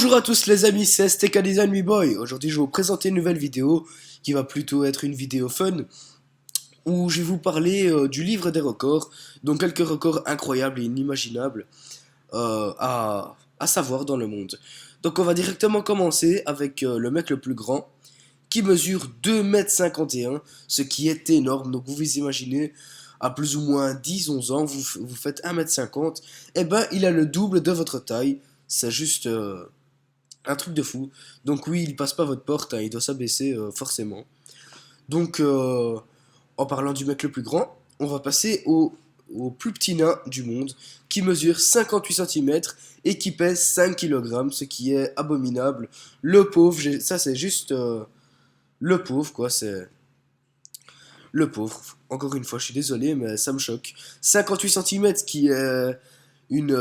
Bonjour à tous les amis, c'est STK Design Me Boy. Aujourd'hui je vais vous présenter une nouvelle vidéo qui va plutôt être une vidéo fun où je vais vous parler du livre des records, donc quelques records incroyables et inimaginables à savoir dans le monde. Donc on va directement commencer avec le mec le plus grand qui mesure 2,51 m, ce qui est énorme. Donc vous vous imaginez, à plus ou moins 10-11 ans, vous faites 1,50 m, et ben il a le double de votre taille. C'est juste un truc de fou. Donc oui, il passe pas votre porte, hein, il doit s'abaisser forcément. Donc en parlant du mec le plus grand, on va passer au plus petit nain du monde qui mesure 58 cm et qui pèse 5 kg, ce qui est abominable. Le pauvre, ça c'est juste le pauvre quoi, c'est le pauvre. Encore une fois, je suis désolé, mais ça me choque. 58 cm qui est une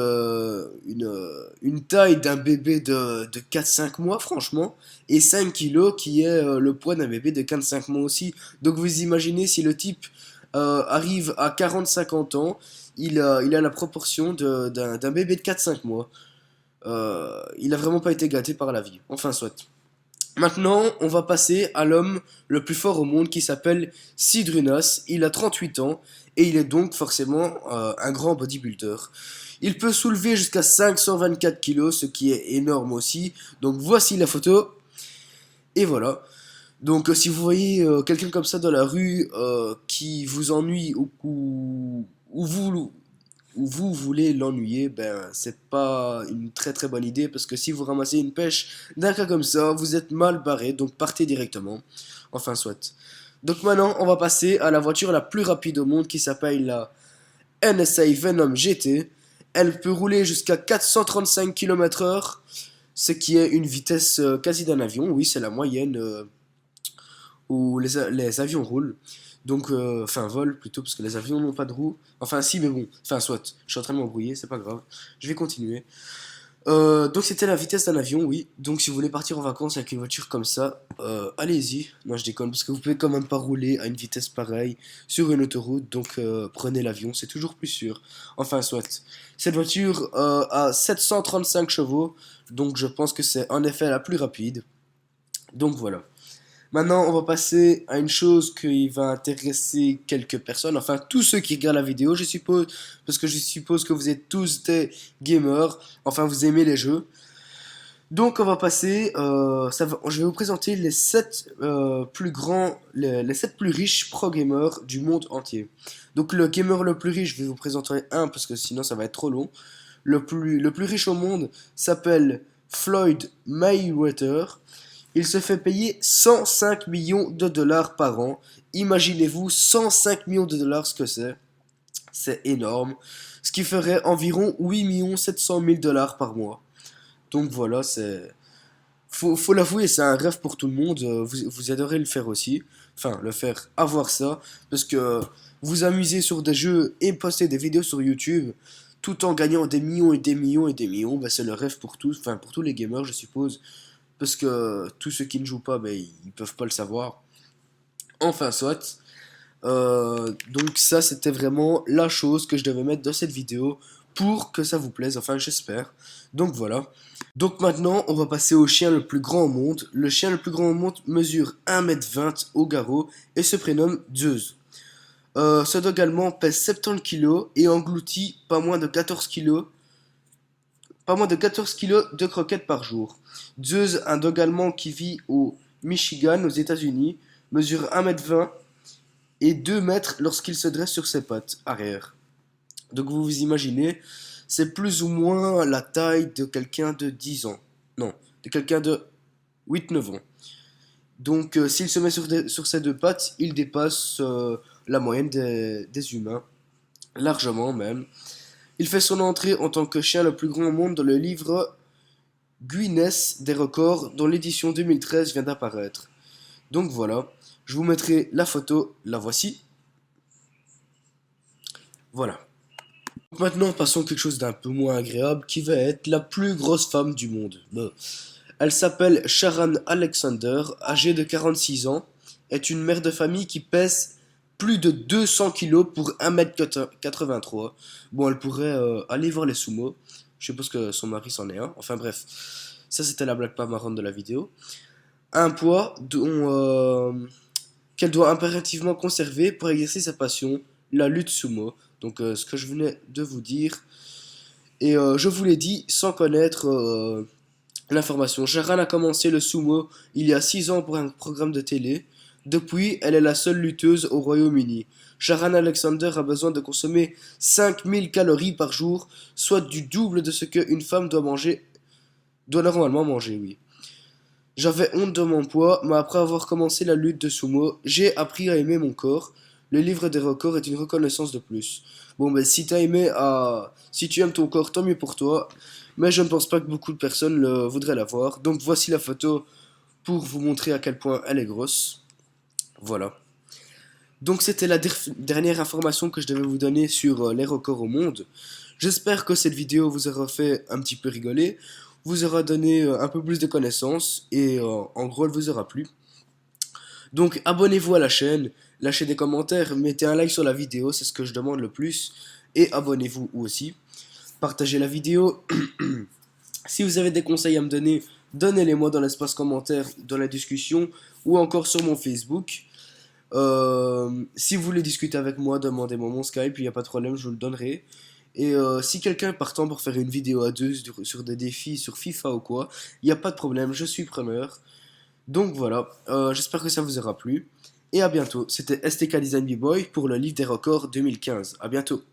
taille d'un bébé de 4-5 mois, franchement, et 5 kilos qui est le poids d'un bébé de 4-5 mois aussi. Donc vous imaginez si le type arrive à 40-50 ans, il a la proportion d'un bébé de 4-5 mois. Il a vraiment pas été gâté par la vie. Enfin, soit. Maintenant, on va passer à l'homme le plus fort au monde qui s'appelle Sidrunas. Il a 38 ans et il est donc forcément un grand bodybuilder. Il peut soulever jusqu'à 524 kilos, ce qui est énorme aussi. Donc voici la photo. Et voilà. Donc si vous voyez quelqu'un comme ça dans la rue qui vous ennuie ou vous voulez l'ennuyer, ben c'est pas une très très bonne idée parce que si vous ramassez une pêche d'un cas comme ça, vous êtes mal barré, donc partez directement. Enfin soit. Donc maintenant, on va passer à la voiture la plus rapide au monde qui s'appelle la NSA Venom GT. Elle peut rouler jusqu'à 435 km/h, ce qui est une vitesse quasi d'un avion. Oui, c'est la moyenne où les avions roulent. Donc, enfin, volent plutôt, parce que les avions n'ont pas de roues. Enfin, si, mais bon. Enfin, soit. Je suis en train de m'embrouiller, c'est pas grave. Je vais continuer. Donc, c'était la vitesse d'un avion, oui. Donc, si vous voulez partir en vacances avec une voiture comme ça, allez-y. Non, je déconne, parce que vous pouvez quand même pas rouler à une vitesse pareille sur une autoroute. Donc, prenez l'avion, c'est toujours plus sûr. Enfin, soit. Cette voiture a 735 chevaux. Donc, je pense que c'est en effet la plus rapide. Donc, voilà. Maintenant, on va passer à une chose qui va intéresser quelques personnes, enfin tous ceux qui regardent la vidéo, je suppose, parce que je suppose que vous êtes tous des gamers, enfin vous aimez les jeux. Donc on va passer, je vais vous présenter les 7 plus grands, les 7 plus riches pro gamers du monde entier. Donc le gamer le plus riche, je vais vous présenter un parce que sinon ça va être trop long. Le plus riche au monde s'appelle Floyd Mayweather. Il se fait payer 105 millions de dollars par an. Imaginez-vous 105 millions de dollars ce que c'est. C'est énorme. Ce qui ferait environ 8 700 000 dollars par mois. Donc voilà, c'est... Faut l'avouer, c'est un rêve pour tout le monde. Vous adorez le faire aussi. Enfin, le faire, avoir ça. Parce que vous amusez sur des jeux et poster des vidéos sur YouTube tout en gagnant des millions et des millions et des millions. Bah, c'est le rêve pour tous. Enfin, pour tous les gamers, je suppose. Parce que tous ceux qui ne jouent pas, ben, ils peuvent pas le savoir. Enfin, soit. Donc ça, c'était vraiment la chose que je devais mettre dans cette vidéo pour que ça vous plaise. Enfin, j'espère. Donc voilà. Donc maintenant, on va passer au chien le plus grand au monde. Le chien le plus grand au monde mesure 1,20 m au garrot et se prénomme Zeus. Ce dog allemand pèse 70 kilos et engloutit pas moins de 14 kilos de croquettes par jour. Zeus, un dog allemand qui vit au Michigan, aux États-Unis, mesure 1,20 m et 2 mètres lorsqu'il se dresse sur ses pattes arrière. Donc vous vous imaginez, c'est plus ou moins la taille de quelqu'un de 10 ans. Non, de quelqu'un de 8-9 ans. Donc s'il se met sur ses deux pattes, il dépasse la moyenne des humains, largement même. Il fait son entrée en tant que chien le plus grand au monde dans le livre Guinness des records dont l'édition 2013 vient d'apparaître. Donc voilà, je vous mettrai la photo, la voici. Voilà. Maintenant, passons à quelque chose d'un peu moins agréable qui va être la plus grosse femme du monde. Bon. Elle s'appelle Sharon Alexander, âgée de 46 ans, est une mère de famille qui pèse plus de 200 kilos pour 1,83 m. Bon, elle pourrait aller voir les sumo. Je suppose que son mari s'en est un. Enfin bref. Ça, c'était la blague pas marrante de la vidéo. Un poids qu'elle doit impérativement conserver pour exercer sa passion, la lutte sumo. Donc, ce que je venais de vous dire. Et je vous l'ai dit sans connaître l'information. Sharan a commencé le sumo il y a 6 ans pour un programme de télé. Depuis, elle est la seule lutteuse au Royaume-Uni. Sharan Alexander a besoin de consommer 5000 calories par jour, soit du double de ce qu'une femme doit normalement manger, oui. J'avais honte de mon poids, mais après avoir commencé la lutte de sumo, j'ai appris à aimer mon corps. Le livre des records est une reconnaissance de plus. Bon, ben si tu aimes ton corps, tant mieux pour toi. Mais je ne pense pas que beaucoup de personnes voudraient la voir. Donc voici la photo pour vous montrer à quel point elle est grosse. Voilà. Donc c'était la dernière information que je devais vous donner sur les records au monde. J'espère que cette vidéo vous aura fait un petit peu rigoler, vous aura donné un peu plus de connaissances et en gros elle vous aura plu. Donc abonnez-vous à la chaîne, lâchez des commentaires, mettez un like sur la vidéo, c'est ce que je demande le plus. Et abonnez-vous aussi. Partagez la vidéo. Si vous avez des conseils à me donner, donnez-les-moi dans l'espace commentaire, dans la discussion ou encore sur mon Facebook. Si vous voulez discuter avec moi, demandez-moi mon Skype, il n'y a pas de problème, je vous le donnerai. Et si quelqu'un est partant pour faire une vidéo à deux sur des défis sur FIFA ou quoi, il n'y a pas de problème, je suis preneur. Donc voilà, j'espère que ça vous aura plu. Et à bientôt, c'était STK Design B-Boy pour le livre des records 2015. À bientôt.